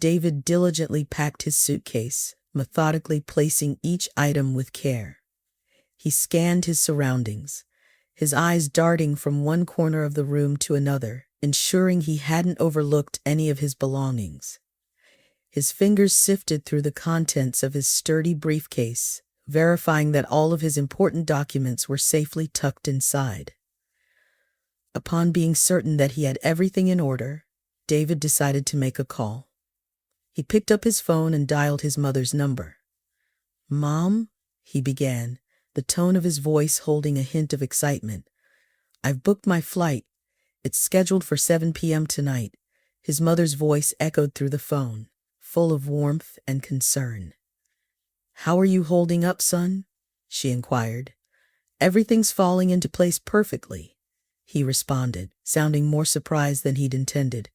David diligently packed his suitcase, methodically placing each item with care. He scanned his surroundings, his eyes darting from one corner of the room to another, ensuring he hadn't overlooked any of his belongings. His fingers sifted through the contents of his sturdy briefcase, verifying that all of his important documents were safely tucked inside. Upon being certain that he had everything in order, David decided to make a call. He picked up his phone and dialed his mother's number. "Mom," he began, the tone of his voice holding a hint of excitement. "I've booked my flight. It's scheduled for 7 p.m. tonight." His mother's voice echoed through the phone, full of warmth and concern. "How are you holding up, son?" she inquired. "Everything's falling into place perfectly," he responded, sounding more surprised than he'd intended.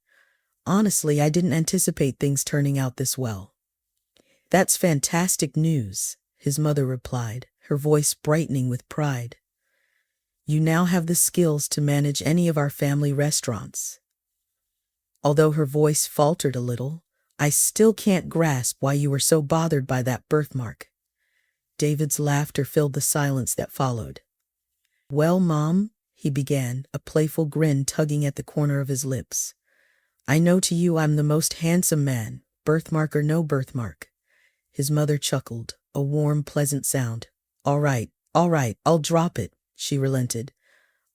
"Honestly, I didn't anticipate things turning out this well." "That's fantastic news," his mother replied, her voice brightening with pride. "You now have the skills to manage any of our family restaurants." Although her voice faltered a little, "I still can't grasp why you were so bothered by that birthmark." David's laughter filled the silence that followed. "Well, Mom," he began, a playful grin tugging at the corner of his lips, "I know to you I'm the most handsome man, birthmark or no birthmark." His mother chuckled, a warm, pleasant sound. All right, I'll drop it," she relented.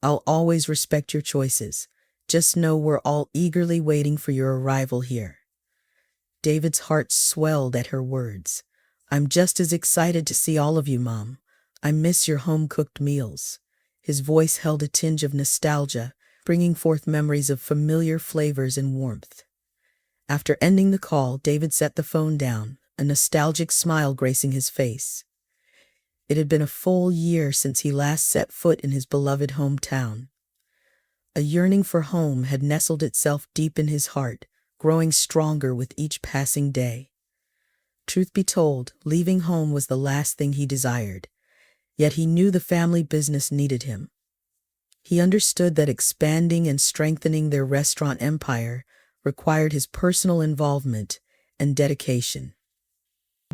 "I'll always respect your choices. Just know we're all eagerly waiting for your arrival here." David's heart swelled at her words. "I'm just as excited to see all of you, Mom. I miss your home-cooked meals." His voice held a tinge of nostalgia, bringing forth memories of familiar flavors and warmth. After ending the call, David set the phone down, a nostalgic smile gracing his face. It had been a full year since he last set foot in his beloved hometown. A yearning for home had nestled itself deep in his heart, growing stronger with each passing day. Truth be told, leaving home was the last thing he desired, yet he knew the family business needed him. He understood that expanding and strengthening their restaurant empire required his personal involvement and dedication.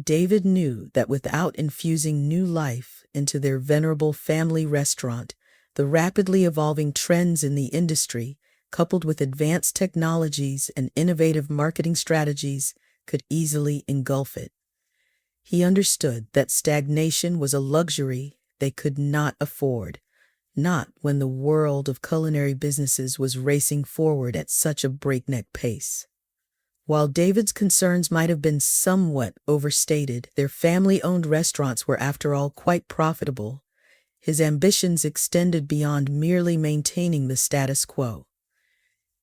David knew that without infusing new life into their venerable family restaurant, the rapidly evolving trends in the industry, coupled with advanced technologies and innovative marketing strategies, could easily engulf it. He understood that stagnation was a luxury they could not afford, not when the world of culinary businesses was racing forward at such a breakneck pace. While David's concerns might have been somewhat overstated, their family-owned restaurants were, after all, quite profitable. His ambitions extended beyond merely maintaining the status quo.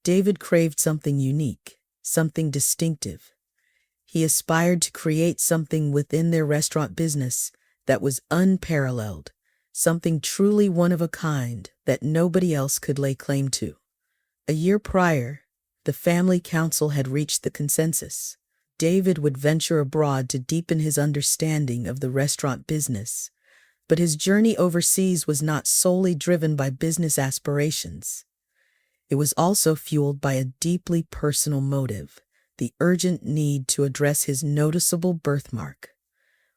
David craved something unique, something distinctive. He aspired to create something within their restaurant business that was unparalleled, something truly one of a kind that nobody else could lay claim to. A year prior, the family council had reached the consensus. David would venture abroad to deepen his understanding of the restaurant business, but his journey overseas was not solely driven by business aspirations. It was also fueled by a deeply personal motive, the urgent need to address his noticeable birthmark,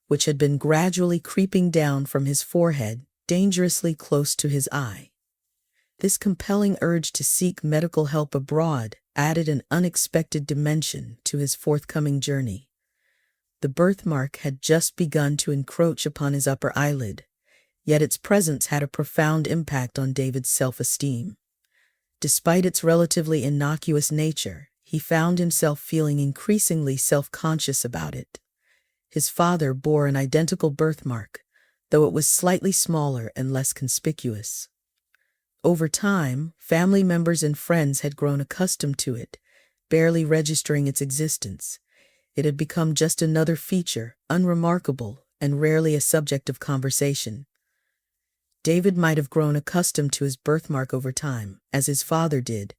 which had been gradually creeping down from his forehead, dangerously close to his eye. This compelling urge to seek medical help abroad added an unexpected dimension to his forthcoming journey. The birthmark had just begun to encroach upon his upper eyelid, yet its presence had a profound impact on David's self-esteem. Despite its relatively innocuous nature, he found himself feeling increasingly self-conscious about it. His father bore an identical birthmark, though it was slightly smaller and less conspicuous. Over time, family members and friends had grown accustomed to it, barely registering its existence. It had become just another feature, unremarkable and rarely a subject of conversation. David might have grown accustomed to his birthmark over time, as his father did,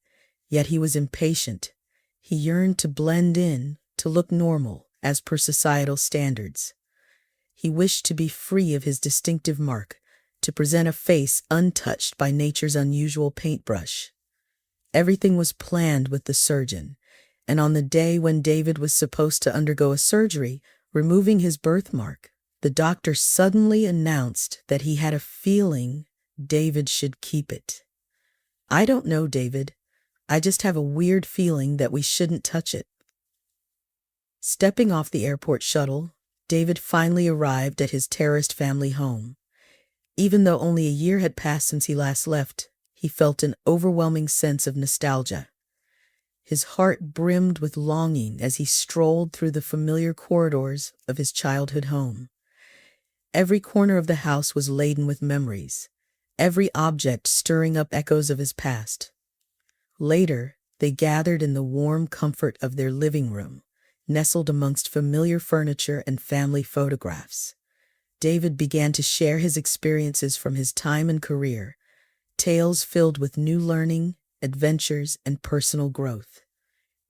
yet he was impatient. He yearned to blend in, to look normal, as per societal standards. He wished to be free of his distinctive mark, to present a face untouched by nature's unusual paintbrush. Everything was planned with the surgeon, And on the day when David was supposed to undergo a surgery, removing his birthmark, the doctor suddenly announced that he had a feeling David should keep it. "I don't know, David. I just have a weird feeling that we shouldn't touch it." Stepping off the airport shuttle, David finally arrived at his terraced family home. Even though only a year had passed since he last left, he felt an overwhelming sense of nostalgia. His heart brimmed with longing as he strolled through the familiar corridors of his childhood home. Every corner of the house was laden with memories, every object stirring up echoes of his past. Later, they gathered in the warm comfort of their living room, nestled amongst familiar furniture and family photographs. David began to share his experiences from his time and career, tales filled with new learning, adventures, and personal growth.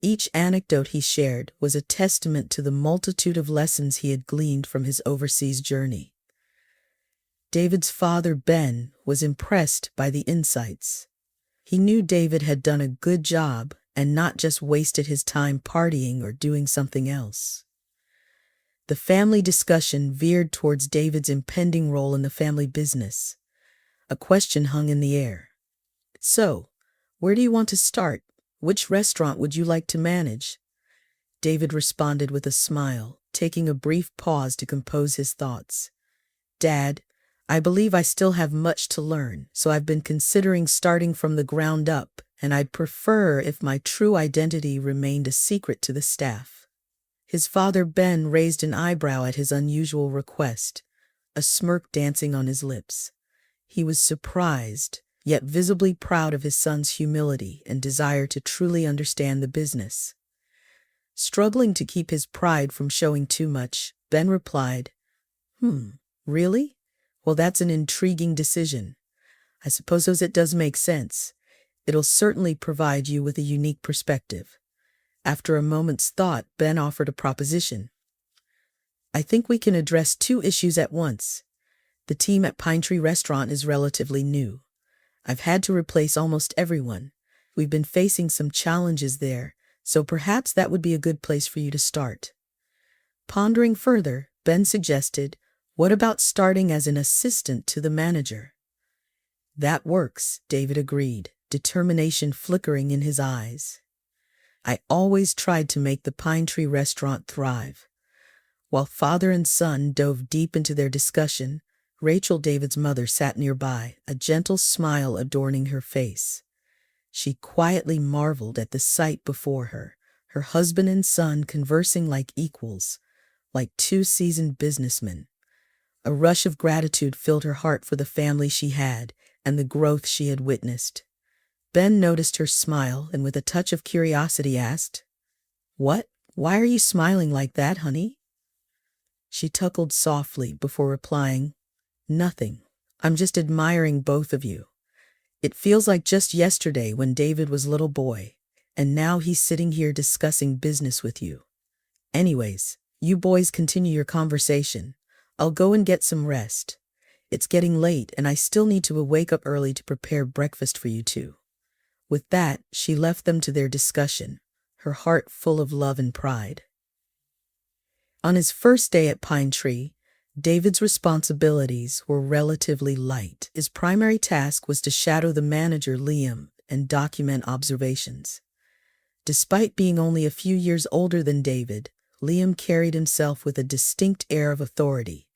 Each anecdote he shared was a testament to the multitude of lessons he had gleaned from his overseas journey. David's father, Ben, was impressed by the insights. He knew David had done a good job and not just wasted his time partying or doing something else. The family discussion veered towards David's impending role in the family business. A question hung in the air. "So, where do you want to start? Which restaurant would you like to manage?" David responded with a smile, taking a brief pause to compose his thoughts. "Dad, I believe I still have much to learn, so I've been considering starting from the ground up, and I'd prefer if my true identity remained a secret to the staff." His father, Ben, raised an eyebrow at his unusual request, a smirk dancing on his lips. He was surprised, yet visibly proud of his son's humility and desire to truly understand the business. Struggling to keep his pride from showing too much, Ben replied, Really? Well, that's an intriguing decision. I suppose it does make sense. It'll certainly provide you with a unique perspective." After a moment's thought, Ben offered a proposition. "I think we can address two issues at once. The team at Pine Tree Restaurant is relatively new. I've had to replace almost everyone. We've been facing some challenges there, so perhaps that would be a good place for you to start." Pondering further, Ben suggested, "What about starting as an assistant to the manager?" "That works," David agreed, determination flickering in his eyes. "I always tried to make the Pine Tree Restaurant thrive." While father and son dove deep into their discussion, Rachel, David's mother, sat nearby, a gentle smile adorning her face. She quietly marveled at the sight before her, her husband and son conversing like equals, like two seasoned businessmen. A rush of gratitude filled her heart for the family she had and the growth she had witnessed. Ben noticed her smile and with a touch of curiosity asked, "What? Why are you smiling like that, honey?" She chuckled softly before replying, "Nothing. I'm just admiring both of you. It feels like just yesterday when David was a little boy, and now he's sitting here discussing business with you. Anyways, you boys continue your conversation. I'll go and get some rest. It's getting late and I still need to wake up early to prepare breakfast for you two." With that, she left them to their discussion, her heart full of love and pride. On his first day at Pine Tree, David's responsibilities were relatively light. His primary task was to shadow the manager, Liam, and document observations. Despite being only a few years older than David, Liam carried himself with a distinct air of authority.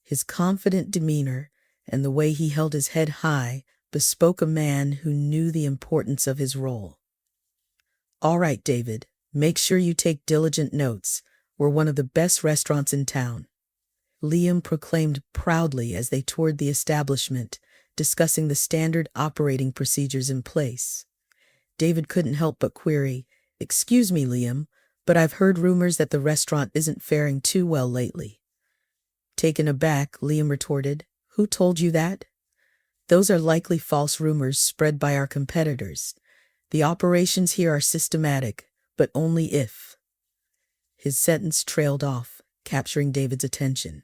His confident demeanor and the way he held his head high bespoke a man who knew the importance of his role. "All right, David, make sure you take diligent notes. We're one of the best restaurants in town," Liam proclaimed proudly as they toured the establishment, discussing the standard operating procedures in place. David couldn't help but query, "Excuse me, Liam, but I've heard rumors that the restaurant isn't faring too well lately." Taken aback, Liam retorted, "Who told you that? Those are likely false rumors spread by our competitors. The operations here are systematic, but only if." His sentence trailed off, capturing David's attention.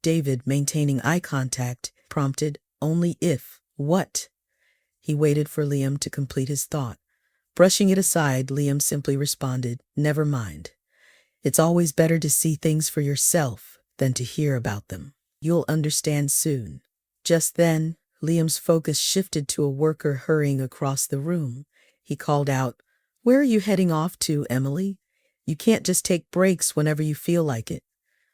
David, maintaining eye contact, prompted, "Only if what?" He waited for Liam to complete his thought, Brushing it aside, Liam simply responded, "Never mind. It's always better to see things for yourself than to hear about them. You'll understand soon." Just then, Liam's focus shifted to a worker hurrying across the room. He called out, "Where are you heading off to, Emily? You can't just take breaks whenever you feel like it."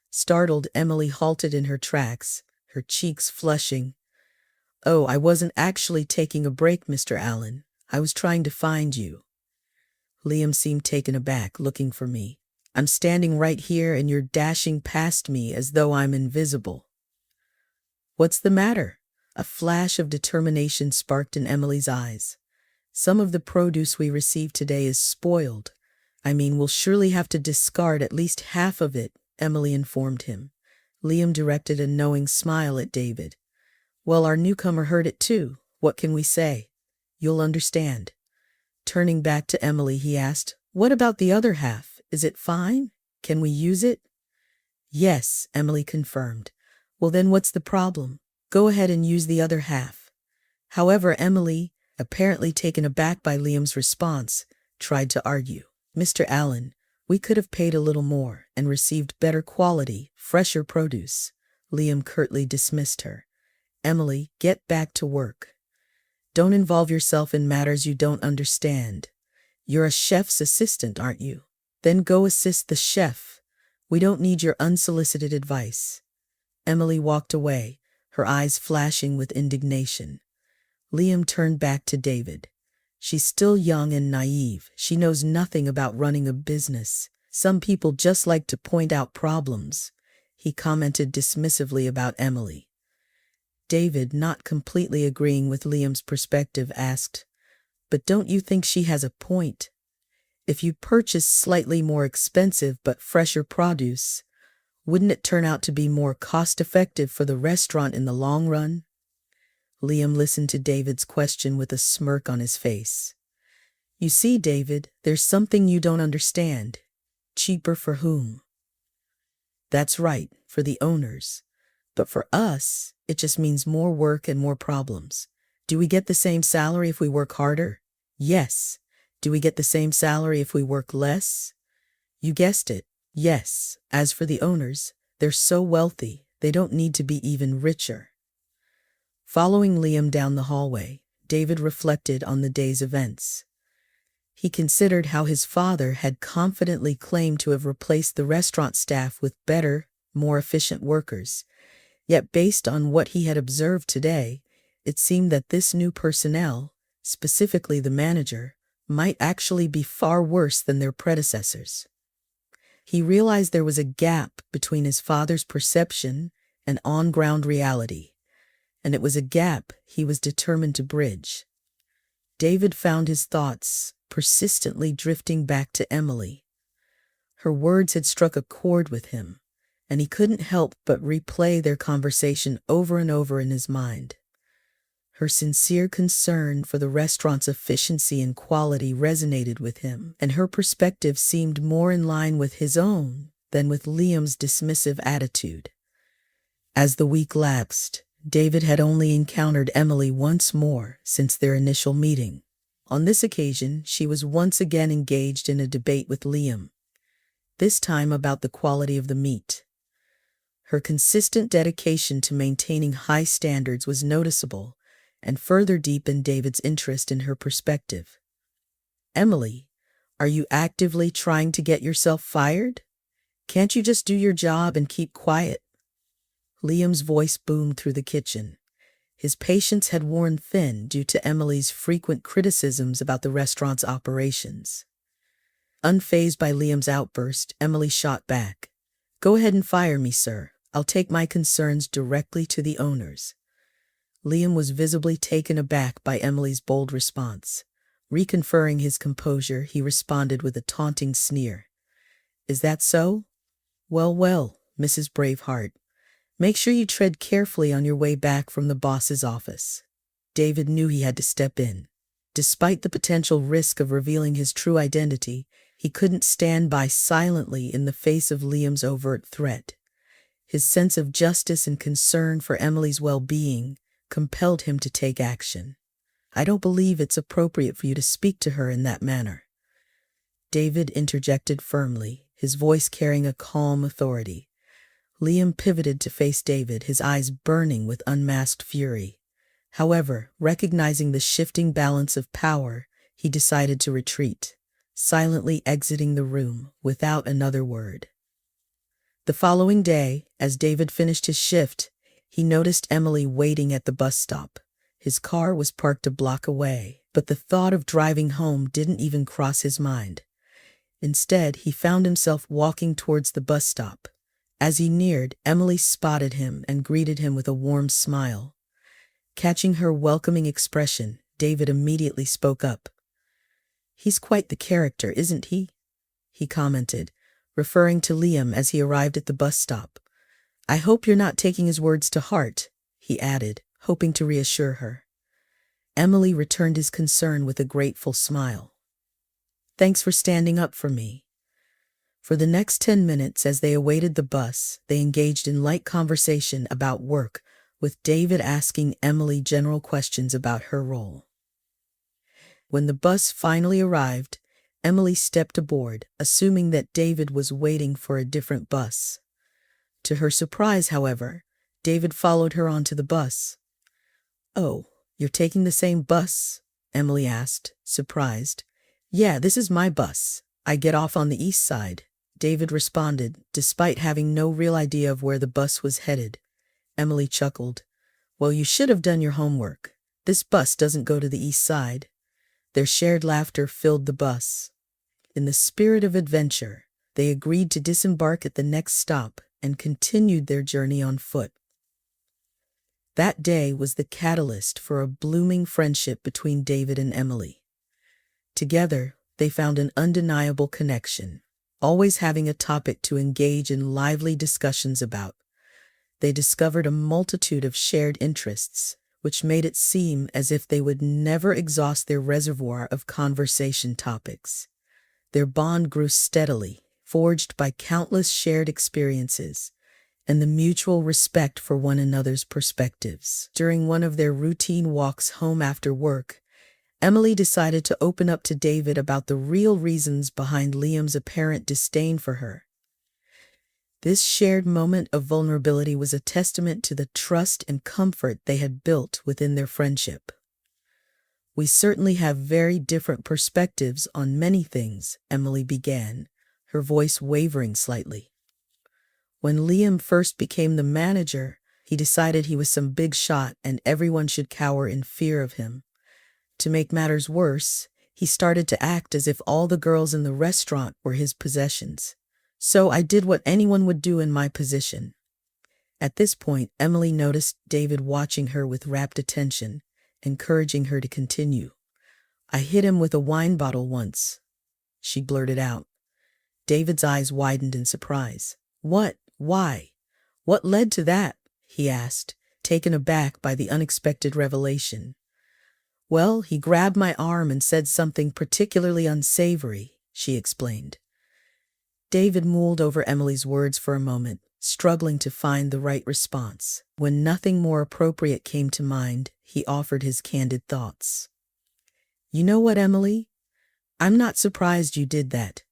Startled, Emily halted in her tracks, her cheeks flushing. "Oh, I wasn't actually taking a break, Mr. Allen. I was trying to find you." Liam seemed taken aback, "Looking for me? I'm standing right here and you're dashing past me as though I'm invisible." "What's the matter?" A flash of determination sparked in Emily's eyes. "Some of the produce we received today is spoiled. I mean, we'll surely have to discard at least half of it," Emily informed him. Liam directed a knowing smile at David. "Well, our newcomer heard it too. What can we say? You'll understand." Turning back to Emily, he asked, "What about the other half? Is it fine? Can we use it?" "Yes," Emily confirmed. "Well, then what's the problem? Go ahead and use the other half." However, Emily, apparently taken aback by Liam's response, tried to argue. "Mr. Allen, we could have paid a little more and received better quality, fresher produce." Liam curtly dismissed her. "Emily, get back to work. Don't involve yourself in matters you don't understand. You're a chef's assistant, aren't you? Then go assist the chef. We don't need your unsolicited advice." Emily walked away, her eyes flashing with indignation. Liam turned back to David. "She's still young and naive. She knows nothing about running a business. Some people just like to point out problems," he commented dismissively about Emily. David, not completely agreeing with Liam's perspective, asked, "But don't you think she has a point? If you purchase slightly more expensive but fresher produce, wouldn't it turn out to be more cost-effective for the restaurant in the long run?" Liam listened to David's question with a smirk on his face. "You see, David, there's something you don't understand. Cheaper for whom?" "That's right, for the owners. But for us, it just means more work and more problems. Do we get the same salary if we work harder? Yes. Do we get the same salary if we work less? You guessed it, yes. As for the owners, they're so wealthy, they don't need to be even richer." Following Liam down the hallway, David reflected on the day's events. He considered how his father had confidently claimed to have replaced the restaurant staff with better, more efficient workers. Yet based on what he had observed today, it seemed that this new personnel, specifically the manager, might actually be far worse than their predecessors. He realized there was a gap between his father's perception and on-ground reality, and it was a gap he was determined to bridge. David found his thoughts persistently drifting back to Emily. Her words had struck a chord with him, and he couldn't help but replay their conversation over and over in his mind. Her sincere concern for the restaurant's efficiency and quality resonated with him, and her perspective seemed more in line with his own than with Liam's dismissive attitude. As the week lapsed, David had only encountered Emily once more since their initial meeting. On this occasion, she was once again engaged in a debate with Liam, this time about the quality of the meat. Her consistent dedication to maintaining high standards was noticeable and further deepened David's interest in her perspective. "Emily, are you actively trying to get yourself fired? Can't you just do your job and keep quiet?" Liam's voice boomed through the kitchen. His patience had worn thin due to Emily's frequent criticisms about the restaurant's operations. Unfazed by Liam's outburst, Emily shot back, "Go ahead and fire me, sir. I'll take my concerns directly to the owners." Liam was visibly taken aback by Emily's bold response. Reconferring his composure, he responded with a taunting sneer. "Is that so? Well, well, Mrs. Braveheart. Make sure you tread carefully on your way back from the boss's office." David knew he had to step in. Despite the potential risk of revealing his true identity, he couldn't stand by silently in the face of Liam's overt threat. His sense of justice and concern for Emily's well-being compelled him to take action. I don't believe it's appropriate for you to speak to her in that manner. David interjected firmly, his voice carrying a calm authority. Liam pivoted to face David, his eyes burning with unmasked fury. However, recognizing the shifting balance of power, he decided to retreat, silently exiting the room without another word. The following day, as David finished his shift, he noticed Emily waiting at the bus stop. His car was parked a block away, but the thought of driving home didn't even cross his mind. Instead, he found himself walking towards the bus stop. As he neared, Emily spotted him and greeted him with a warm smile. Catching her welcoming expression, David immediately spoke up. "He's quite the character, isn't he?" he commented, referring to Liam as he arrived at the bus stop. "I hope you're not taking his words to heart," he added, hoping to reassure her. Emily returned his concern with a grateful smile. "Thanks for standing up for me." For the next 10 minutes, as they awaited the bus, they engaged in light conversation about work, with David asking Emily general questions about her role. When the bus finally arrived, Emily stepped aboard, assuming that David was waiting for a different bus. To her surprise, however, David followed her onto the bus. "Oh, you're taking the same bus?" Emily asked, surprised. "Yeah, this is my bus. I get off on the east side," David responded, despite having no real idea of where the bus was headed. Emily chuckled. "Well, you should have done your homework. This bus doesn't go to the east side." Their shared laughter filled the bus. In the spirit of adventure, they agreed to disembark at the next stop and continued their journey on foot. That day was the catalyst for a blooming friendship between David and Emily. Together, they found an undeniable connection, always having a topic to engage in lively discussions about. They discovered a multitude of shared interests, which made it seem as if they would never exhaust their reservoir of conversation topics. Their bond grew steadily, forged by countless shared experiences and the mutual respect for one another's perspectives. During one of their routine walks home after work, Emily decided to open up to David about the real reasons behind Liam's apparent disdain for her. This shared moment of vulnerability was a testament to the trust and comfort they had built within their friendship. "We certainly have very different perspectives on many things," Emily began, her voice wavering slightly. "When Liam first became the manager, he decided he was some big shot and everyone should cower in fear of him. To make matters worse, he started to act as if all the girls in the restaurant were his possessions. So I did what anyone would do in my position." At this point, Emily noticed David watching her with rapt attention, encouraging her to continue. "I hit him with a wine bottle once," she blurted out. David's eyes widened in surprise. "What? Why? What led to that?" he asked, taken aback by the unexpected revelation. "Well, he grabbed my arm and said something particularly unsavory," she explained. David mulled over Emily's words for a moment, struggling to find the right response. When nothing more appropriate came to mind, he offered his candid thoughts. "You know what, Emily? I'm not surprised you did that.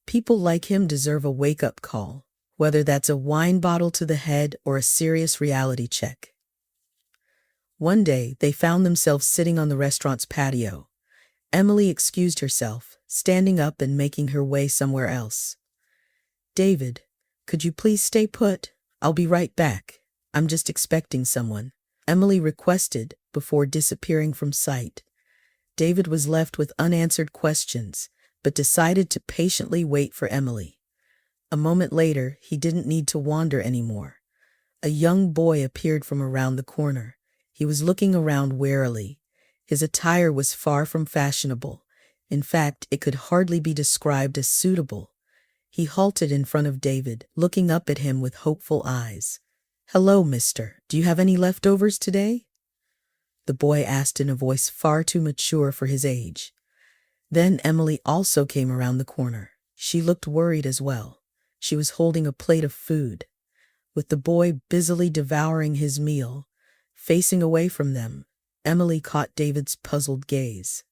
People like him deserve a wake-up call, whether that's a wine bottle to the head or a serious reality check." One day, they found themselves sitting on the restaurant's patio. Emily excused herself, standing up and making her way somewhere else. "David, could you please stay put? I'll be right back. I'm just expecting someone," Emily requested before disappearing from sight. David was left with unanswered questions, but decided to patiently wait for Emily. A moment later, he didn't need to wander anymore. A young boy appeared from around the corner. He was looking around warily. His attire was far from fashionable. In fact, it could hardly be described as suitable. He halted in front of David, looking up at him with hopeful eyes. "Hello, mister. Do you have any leftovers today?" the boy asked in a voice far too mature for his age. Then Emily also came around the corner. She looked worried as well. She was holding a plate of food. With the boy busily devouring his meal, facing away from them, Emily caught David's puzzled gaze.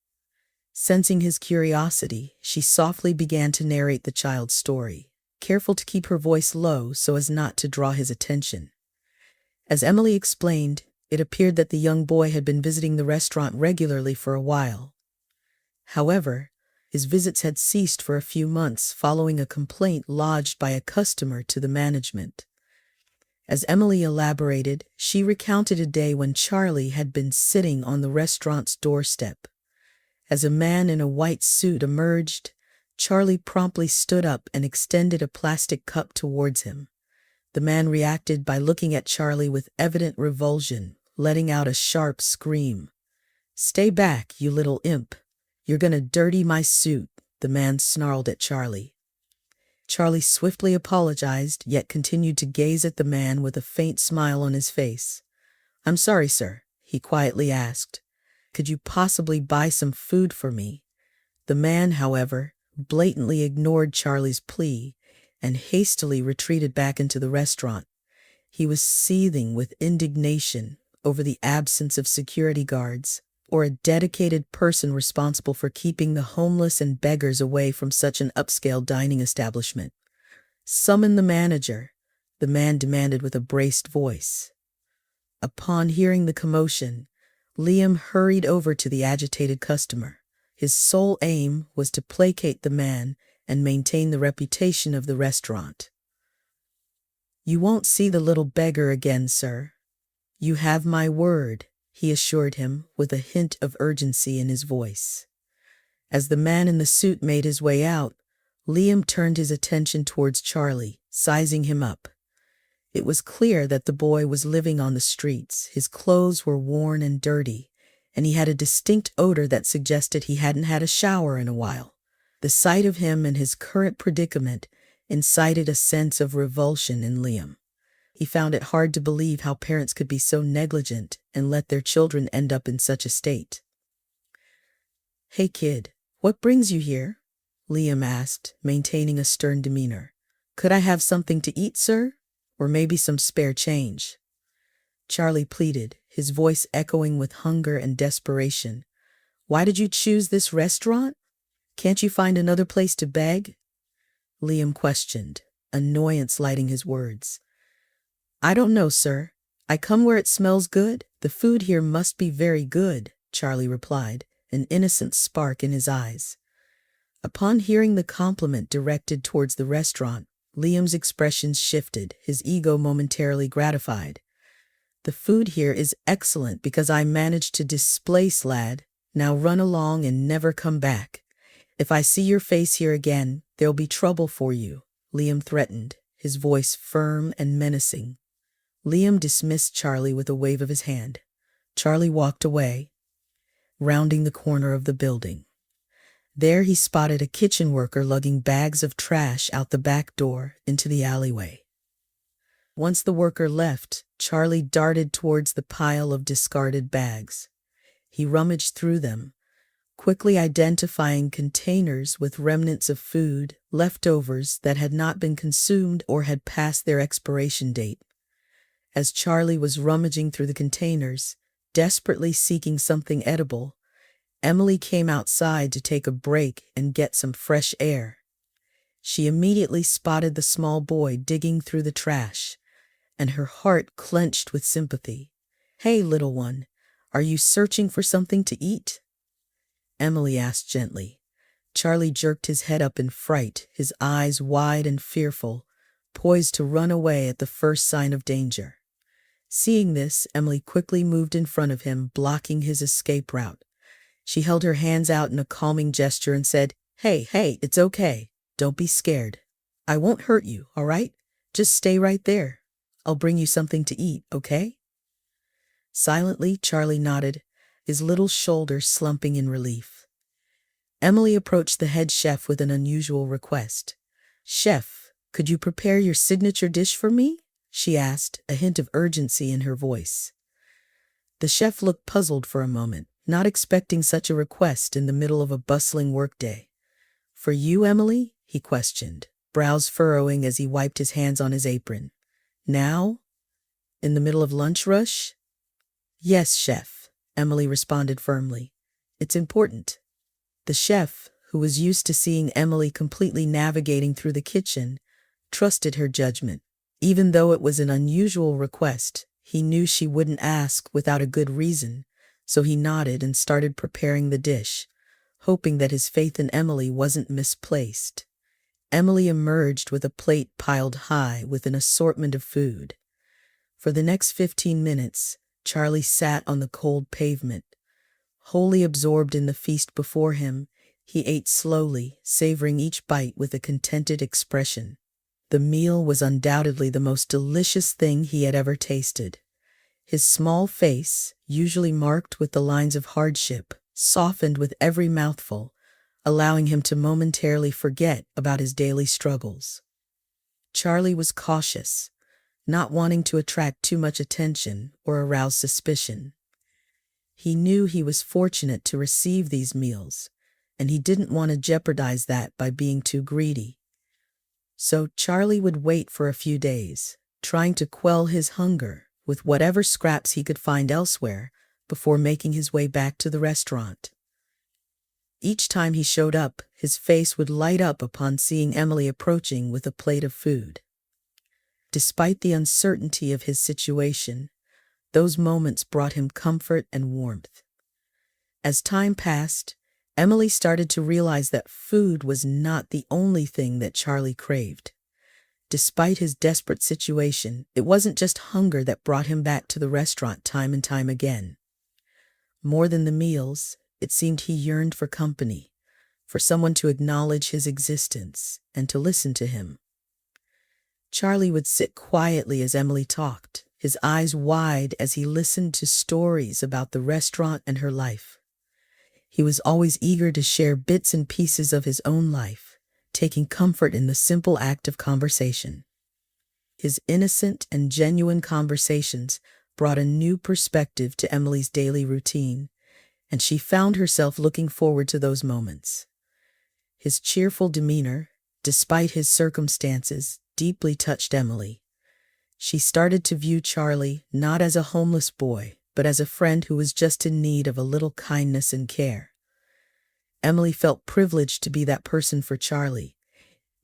Sensing his curiosity, she softly began to narrate the child's story, careful to keep her voice low so as not to draw his attention. As Emily explained, it appeared that the young boy had been visiting the restaurant regularly for a while. However, his visits had ceased for a few months following a complaint lodged by a customer to the management. As Emily elaborated, she recounted a day when Charlie had been sitting on the restaurant's doorstep. As a man in a white suit emerged, Charlie promptly stood up and extended a plastic cup towards him. The man reacted by looking at Charlie with evident revulsion, letting out a sharp scream. "Stay back, you little imp. You're gonna dirty my suit," the man snarled at Charlie. Charlie swiftly apologized, yet continued to gaze at the man with a faint smile on his face. "I'm sorry, sir," he quietly asked. "Could you possibly buy some food for me?" The man, however, blatantly ignored Charlie's plea and hastily retreated back into the restaurant. He was seething with indignation over the absence of security guards or a dedicated person responsible for keeping the homeless and beggars away from such an upscale dining establishment. "Summon the manager," the man demanded with a braced voice. Upon hearing the commotion, Liam hurried over to the agitated customer. His sole aim was to placate the man and maintain the reputation of the restaurant. "You won't see the little beggar again, sir. You have my word," he assured him with a hint of urgency in his voice. As the man in the suit made his way out, Liam turned his attention towards Charlie, sizing him up. It was clear that the boy was living on the streets. His clothes were worn and dirty, and he had a distinct odor that suggested he hadn't had a shower in a while. The sight of him and his current predicament incited a sense of revulsion in Liam. He found it hard to believe how parents could be so negligent and let their children end up in such a state. "Hey kid, what brings you here?" Liam asked, maintaining a stern demeanor. "Could I have something to eat, sir? Or maybe some spare change?" Charlie pleaded, his voice echoing with hunger and desperation. "Why did you choose this restaurant? Can't you find another place to beg?" Liam questioned, annoyance lighting his words. "I don't know, sir. I come where it smells good. The food here must be very good," Charlie replied, an innocent spark in his eyes. Upon hearing the compliment directed towards the restaurant, Liam's expressions shifted, his ego momentarily gratified. "The food here is excellent because I managed to displace lad. Now run along and never come back. If I see your face here again, there'll be trouble for you," Liam threatened, his voice firm and menacing. Liam dismissed Charlie with a wave of his hand. Charlie walked away, rounding the corner of the building. There he spotted a kitchen worker lugging bags of trash out the back door into the alleyway. Once the worker left, Charlie darted towards the pile of discarded bags. He rummaged through them, quickly identifying containers with remnants of food, leftovers that had not been consumed or had passed their expiration date. As Charlie was rummaging through the containers, desperately seeking something edible, Emily came outside to take a break and get some fresh air. She immediately spotted the small boy digging through the trash, and her heart clenched with sympathy. "Hey, little one, are you searching for something to eat?" Emily asked gently. Charlie jerked his head up in fright, his eyes wide and fearful, poised to run away at the first sign of danger. Seeing this, Emily quickly moved in front of him, blocking his escape route. She held her hands out in a calming gesture and said, Hey, it's okay. Don't be scared. I won't hurt you, all right? Just stay right there. I'll bring you something to eat, okay?" Silently, Charlie nodded, his little shoulders slumping in relief. Emily approached the head chef with an unusual request. "Chef, could you prepare your signature dish for me?" she asked, a hint of urgency in her voice. The chef looked puzzled for a moment, not expecting such a request in the middle of a bustling workday. "For you, Emily?" he questioned, brows furrowing as he wiped his hands on his apron. "Now? In the middle of lunch rush?" "Yes, chef. Emily responded firmly. It's important. The chef, who was used to seeing Emily completely navigating through the kitchen, trusted her judgment. Even though it was an unusual request, he knew she wouldn't ask without a good reason, so he nodded and started preparing the dish, hoping that his faith in Emily wasn't misplaced. Emily emerged with a plate piled high with an assortment of food. For the next 15 minutes, Charlie sat on the cold pavement. Wholly absorbed in the feast before him, he ate slowly, savoring each bite with a contented expression. The meal was undoubtedly the most delicious thing he had ever tasted. His small face, usually marked with the lines of hardship, softened with every mouthful, allowing him to momentarily forget about his daily struggles. Charlie was cautious, not wanting to attract too much attention or arouse suspicion. He knew he was fortunate to receive these meals, and he didn't want to jeopardize that by being too greedy. So Charlie would wait for a few days, trying to quell his hunger with whatever scraps he could find elsewhere before making his way back to the restaurant. Each time he showed up, his face would light up upon seeing Emily approaching with a plate of food. Despite the uncertainty of his situation, those moments brought him comfort and warmth. As time passed, Emily started to realize that food was not the only thing that Charlie craved. Despite his desperate situation, it wasn't just hunger that brought him back to the restaurant time and time again. More than the meals, it seemed he yearned for company, for someone to acknowledge his existence and to listen to him. Charlie would sit quietly as Emily talked, his eyes wide as he listened to stories about the restaurant and her life. He was always eager to share bits and pieces of his own life, taking comfort in the simple act of conversation. His innocent and genuine conversations brought a new perspective to Emily's daily routine, and she found herself looking forward to those moments. His cheerful demeanor, despite his circumstances, deeply touched Emily. She started to view Charlie not as a homeless boy, but as a friend who was just in need of a little kindness and care. Emily felt privileged to be that person for Charlie,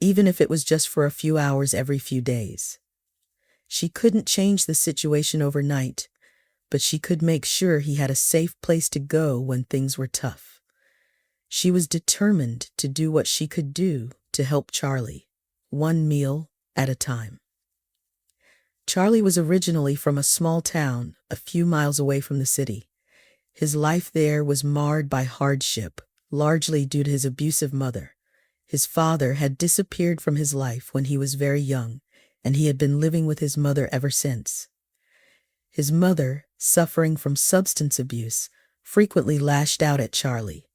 even if it was just for a few hours every few days. She couldn't change the situation overnight, but she could make sure he had a safe place to go when things were tough. She was determined to do what she could do to help Charlie, one meal at a time. Charlie was originally from a small town a few miles away from the city. His life there was marred by hardship, largely due to his abusive mother. His father had disappeared from his life when he was very young, and he had been living with his mother ever since. His mother, suffering from substance abuse, frequently lashed out at Charlie.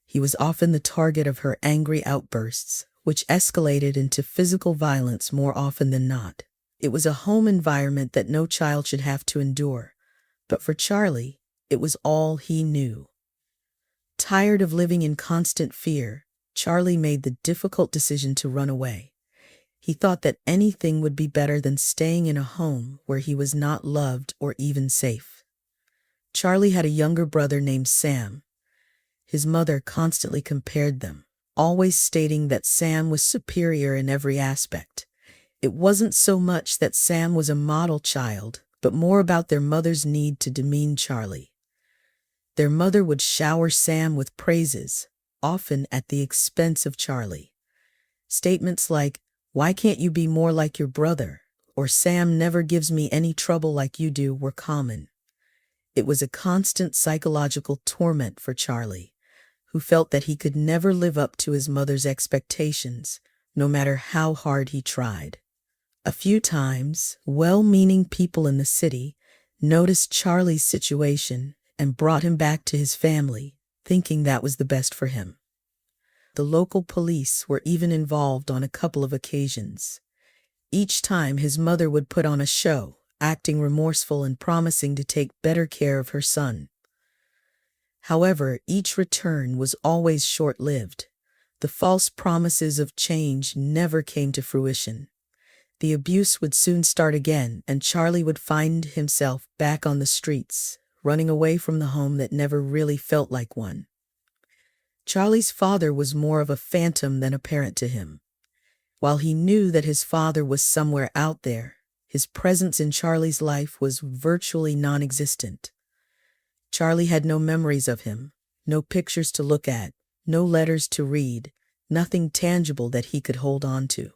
He was often the target of her angry outbursts, which escalated into physical violence more often than not. It was a home environment that no child should have to endure, but for Charlie, it was all he knew. Tired of living in constant fear, Charlie made the difficult decision to run away. He thought that anything would be better than staying in a home where he was not loved or even safe. Charlie had a younger brother named Sam. His mother constantly compared them, always stating that Sam was superior in every aspect. It wasn't so much that Sam was a model child, but more about their mother's need to demean Charlie. Their mother would shower Sam with praises, often at the expense of Charlie. Statements like, "Why can't you be more like your brother?" or "Sam never gives me any trouble like you do" were common. It was a constant psychological torment for Charlie, who felt that he could never live up to his mother's expectations, no matter how hard he tried. A few times, well-meaning people in the city noticed Charlie's situation and brought him back to his family, thinking that was the best for him. The local police were even involved on a couple of occasions. Each time his mother would put on a show, acting remorseful and promising to take better care of her son. However, each return was always short-lived. The false promises of change never came to fruition. The abuse would soon start again, and Charlie would find himself back on the streets, running away from the home that never really felt like one. Charlie's father was more of a phantom than apparent to him. While he knew that his father was somewhere out there, his presence in Charlie's life was virtually non-existent. Charlie had no memories of him, no pictures to look at, no letters to read, nothing tangible that he could hold on to.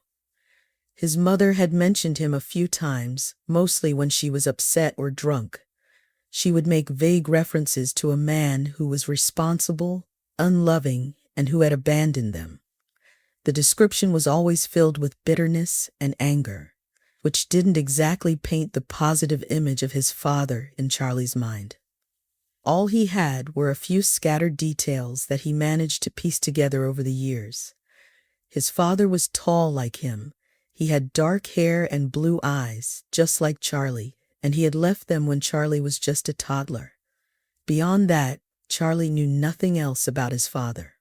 His mother had mentioned him a few times, mostly when she was upset or drunk. She would make vague references to a man who was responsible, unloving, and who had abandoned them. The description was always filled with bitterness and anger, which didn't exactly paint the positive image of his father in Charlie's mind. All he had were a few scattered details that he managed to piece together over the years. His father was tall like him. He had dark hair and blue eyes, just like Charlie, and he had left them when Charlie was just a toddler. Beyond that, Charlie knew nothing else about his father.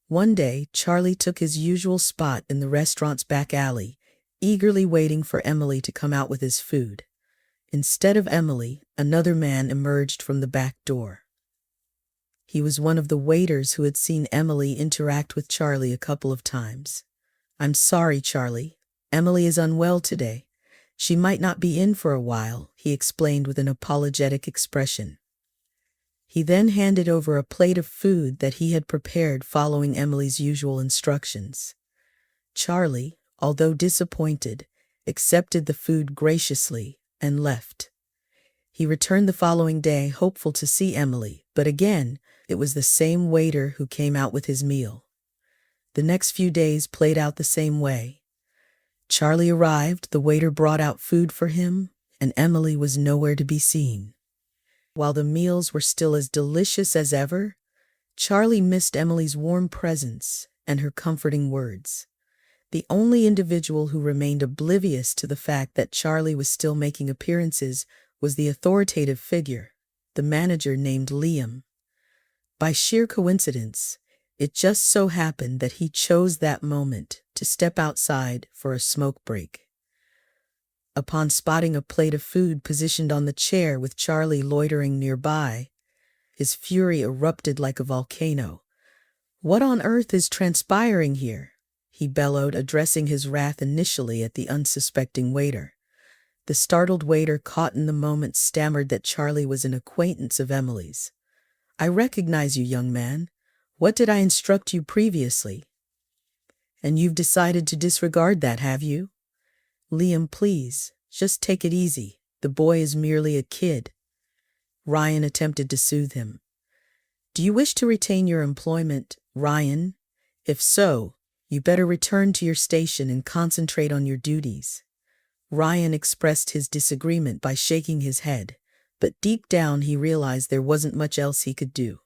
One day, Charlie took his usual spot in the restaurant's back alley, eagerly waiting for Emily to come out with his food. Instead of Emily, another man emerged from the back door. He was one of the waiters who had seen Emily interact with Charlie a couple of times. "I'm sorry, Charlie. Emily is unwell today. She might not be in for a while," he explained with an apologetic expression. He then handed over a plate of food that he had prepared following Emily's usual instructions. Charlie, although disappointed, accepted the food graciously and left. He returned the following day, hopeful to see Emily, but again, it was the same waiter who came out with his meal. The next few days played out the same way. Charlie arrived, the waiter brought out food for him, and Emily was nowhere to be seen. While the meals were still as delicious as ever, Charlie missed Emily's warm presence and her comforting words. The only individual who remained oblivious to the fact that Charlie was still making appearances was the authoritative figure, the manager named Liam. By sheer coincidence, it just so happened that he chose that moment to step outside for a smoke break. Upon spotting a plate of food positioned on the chair with Charlie loitering nearby, his fury erupted like a volcano. "What on earth is transpiring here?" he bellowed, addressing his wrath initially at the unsuspecting waiter. The startled waiter, caught in the moment, stammered that Charlie was an acquaintance of Emily's. "I recognize you, young man. What did I instruct you previously? And you've decided to disregard that, have you?" "Liam, please, just take it easy. The boy is merely a kid." Ryan attempted to soothe him. "Do you wish to retain your employment, Ryan? If so, you better return to your station and concentrate on your duties." Ryan expressed his disagreement by shaking his head, but deep down he realized there wasn't much else he could do.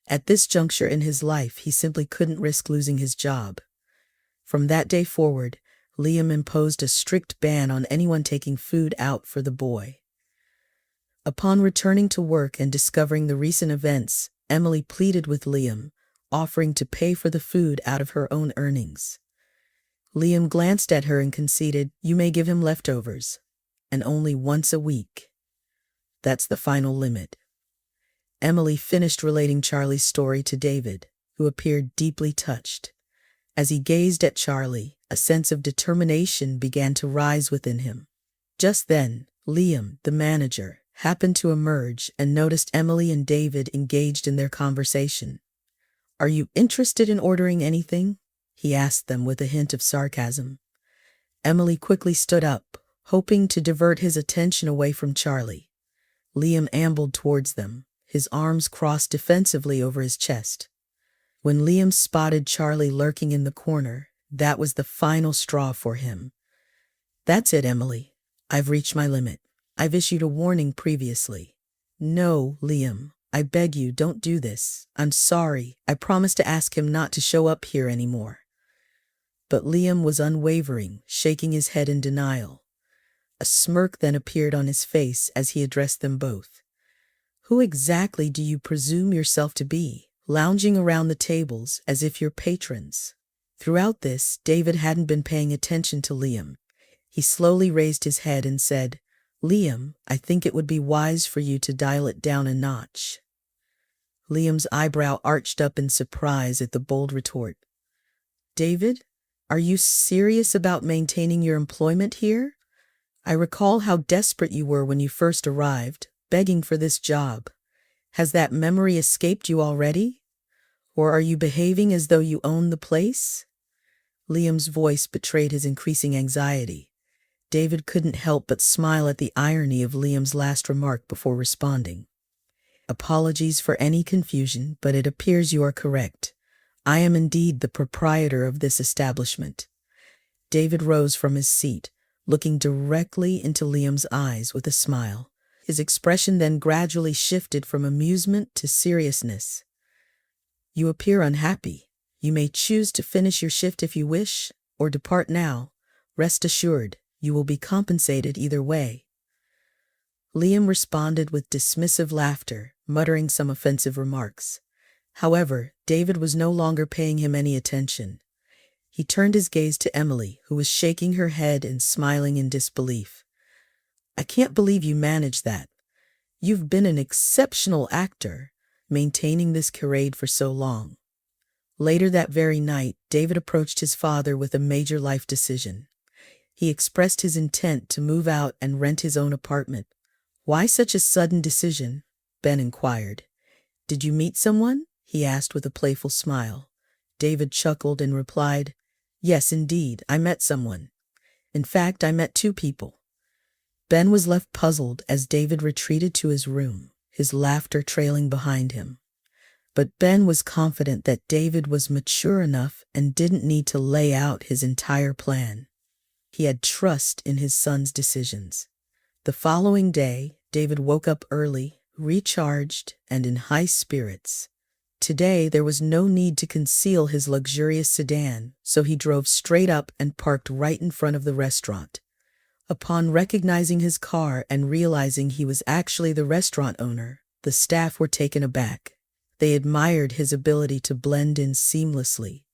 At this juncture in his life, he simply couldn't risk losing his job. From that day forward, Liam imposed a strict ban on anyone taking food out for the boy. Upon returning to work and discovering the recent events, Emily pleaded with Liam, offering to pay for the food out of her own earnings. Liam glanced at her and conceded, "You may give him leftovers, and only once a week. That's the final limit." Emily finished relating Charlie's story to David, who appeared deeply touched. As he gazed at Charlie, a sense of determination began to rise within him. Just then, Liam, the manager, happened to emerge and noticed Emily and David engaged in their conversation. "Are you interested in ordering anything?" he asked them with a hint of sarcasm. Emily quickly stood up, hoping to divert his attention away from Charlie. Liam ambled towards them, his arms crossed defensively over his chest. When Liam spotted Charlie lurking in the corner, that was the final straw for him. "That's it, Emily. I've reached my limit. I've issued a warning previously." "No, Liam. I beg you, don't do this. I'm sorry. I promised to ask him not to show up here anymore." But Liam was unwavering, shaking his head in denial. A smirk then appeared on his face as he addressed them both. "Who exactly do you presume yourself to be, lounging around the tables as if you're patrons?" Throughout this, David hadn't been paying attention to Liam. He slowly raised his head and said, Liam, I think it would be wise for you to dial it down a notch. Liam's eyebrow arched up in surprise at the bold retort. David, are you serious about maintaining your employment here? I recall how desperate you were when you first arrived, begging for this job. Has that memory escaped you already? Or are you behaving as though you own the place? Liam's voice betrayed his increasing anxiety. David couldn't help but smile at the irony of Liam's last remark before responding. Apologies for any confusion, but it appears you are correct. I am indeed the proprietor of this establishment. David rose from his seat, looking directly into Liam's eyes with a smile. His expression then gradually shifted from amusement to seriousness. You appear unhappy. You may choose to finish your shift if you wish, or depart now. Rest assured, you will be compensated either way. Liam responded with dismissive laughter, muttering some offensive remarks. However, David was no longer paying him any attention. He turned his gaze to Emily, who was shaking her head and smiling in disbelief. I can't believe you managed that. You've been an exceptional actor, maintaining this charade for so long. Later that very night, David approached his father with a major life decision. He expressed his intent to move out and rent his own apartment. Why such a sudden decision? Ben inquired. Did you meet someone? He asked with a playful smile. David chuckled and replied, Yes, indeed, I met someone. In fact, I met two people. Ben was left puzzled as David retreated to his room, his laughter trailing behind him. But Ben was confident that David was mature enough and didn't need to lay out his entire plan. He had trust in his son's decisions. The following day, David woke up early, recharged, and in high spirits. Today, there was no need to conceal his luxurious sedan, so he drove straight up and parked right in front of the restaurant. Upon recognizing his car and realizing he was actually the restaurant owner, the staff were taken aback. They admired his ability to blend in seamlessly,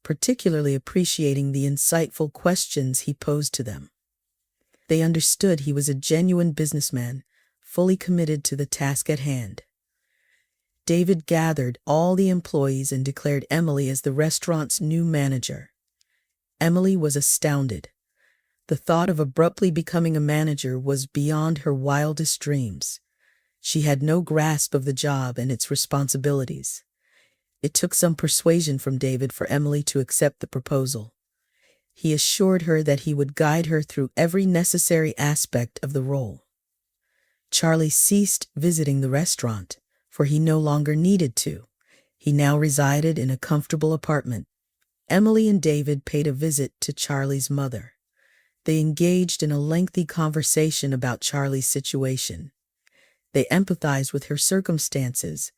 particularly appreciating the insightful questions he posed to them. They understood he was a genuine businessman, fully committed to the task at hand. David gathered all the employees and declared Emily as the restaurant's new manager. Emily was astounded. The thought of abruptly becoming a manager was beyond her wildest dreams. She had no grasp of the job and its responsibilities. It took some persuasion from David for Emily to accept the proposal. He assured her that he would guide her through every necessary aspect of the role. Charlie ceased visiting the restaurant, for he no longer needed to. He now resided in a comfortable apartment. Emily and David paid a visit to Charlie's mother. They engaged in a lengthy conversation about Charlie's situation. They empathized with her circumstances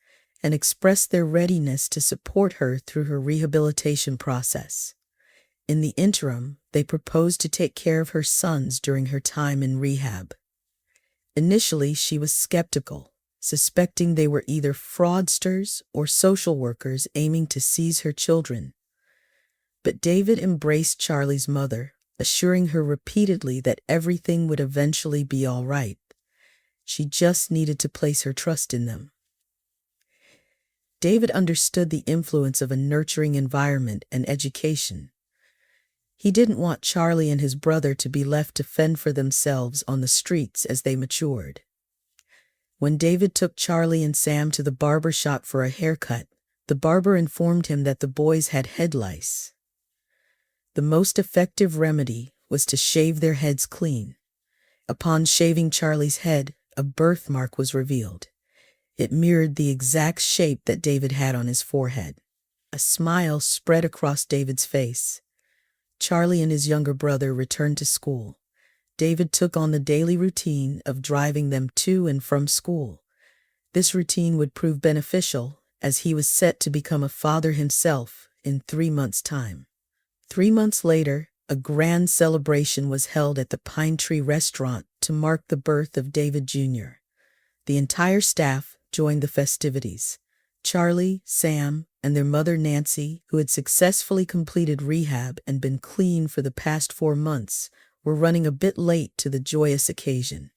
and expressed their readiness to support her through her rehabilitation process. In the interim, they proposed to take care of her sons during her time in rehab. Initially, she was skeptical, suspecting they were either fraudsters or social workers aiming to seize her children. But David embraced Charlie's mother, assuring her repeatedly that everything would eventually be all right. She just needed to place her trust in them. David understood the influence of a nurturing environment and education. He didn't want Charlie and his brother to be left to fend for themselves on the streets as they matured. When David took Charlie and Sam to the barber shop for a haircut, the barber informed him that the boys had head lice. The most effective remedy was to shave their heads clean. Upon shaving Charlie's head, a birthmark was revealed. It mirrored the exact shape that David had on his forehead. A smile spread across David's face. Charlie and his younger brother returned to school. David took on the daily routine of driving them to and from school. This routine would prove beneficial, as he was set to become a father himself in 3 months' time. 3 months later, a grand celebration was held at the Pine Tree Restaurant to mark the birth of David Jr. The entire staff joined the festivities. Charlie, Sam, and their mother Nancy, who had successfully completed rehab and been clean for the past 4 months, were running a bit late to the joyous occasion.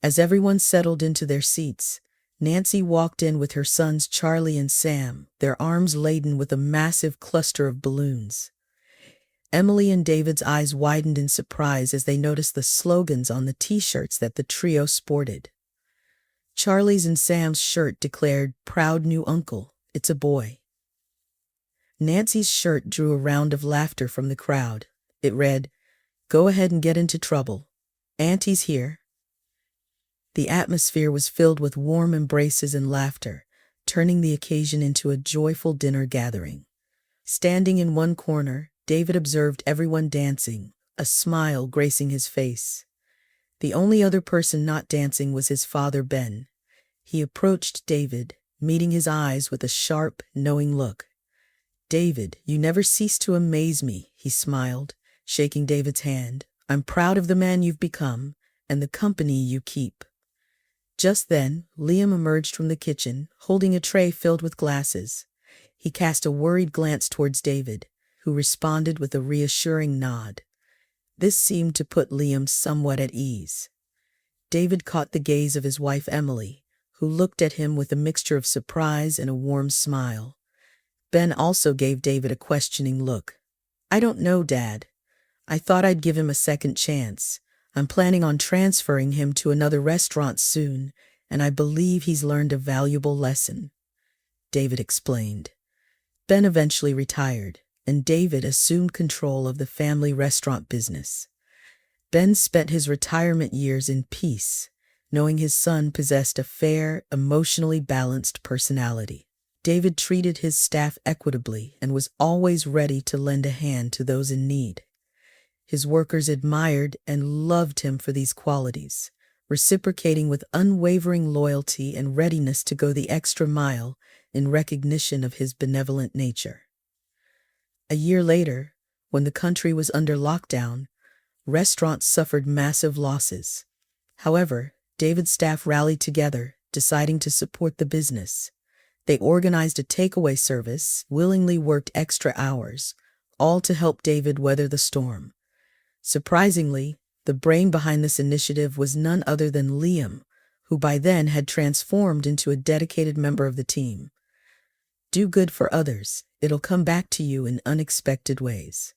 As everyone settled into their seats, Nancy walked in with her sons Charlie and Sam, their arms laden with a massive cluster of balloons. Emily and David's eyes widened in surprise as they noticed the slogans on the t-shirts that the trio sported. Charlie's and Sam's shirt declared, "Proud new uncle, it's a boy." Nancy's shirt drew a round of laughter from the crowd. It read, "Go ahead and get into trouble. Auntie's here." The atmosphere was filled with warm embraces and laughter, turning the occasion into a joyful dinner gathering. Standing in one corner, David observed everyone dancing, a smile gracing his face. The only other person not dancing was his father, Ben. He approached David, meeting his eyes with a sharp, knowing look. "David, you never cease to amaze me," he smiled, shaking David's hand. "I'm proud of the man you've become and the company you keep." Just then, Liam emerged from the kitchen, holding a tray filled with glasses. He cast a worried glance towards David, who responded with a reassuring nod. This seemed to put Liam somewhat at ease. David caught the gaze of his wife Emily, who looked at him with a mixture of surprise and a warm smile. Ben also gave David a questioning look. "I don't know, Dad. I thought I'd give him a second chance. I'm planning on transferring him to another restaurant soon, and I believe he's learned a valuable lesson," David explained. Ben eventually retired, and David assumed control of the family restaurant business. Ben spent his retirement years in peace, knowing his son possessed a fair, emotionally balanced personality. David treated his staff equitably and was always ready to lend a hand to those in need. His workers admired and loved him for these qualities, reciprocating with unwavering loyalty and readiness to go the extra mile in recognition of his benevolent nature. A year later, when the country was under lockdown, restaurants suffered massive losses. However, David's staff rallied together, deciding to support the business. They organized a takeaway service, willingly worked extra hours, all to help David weather the storm. Surprisingly, the brain behind this initiative was none other than Liam, who by then had transformed into a dedicated member of the team. Do good for others, it'll come back to you in unexpected ways.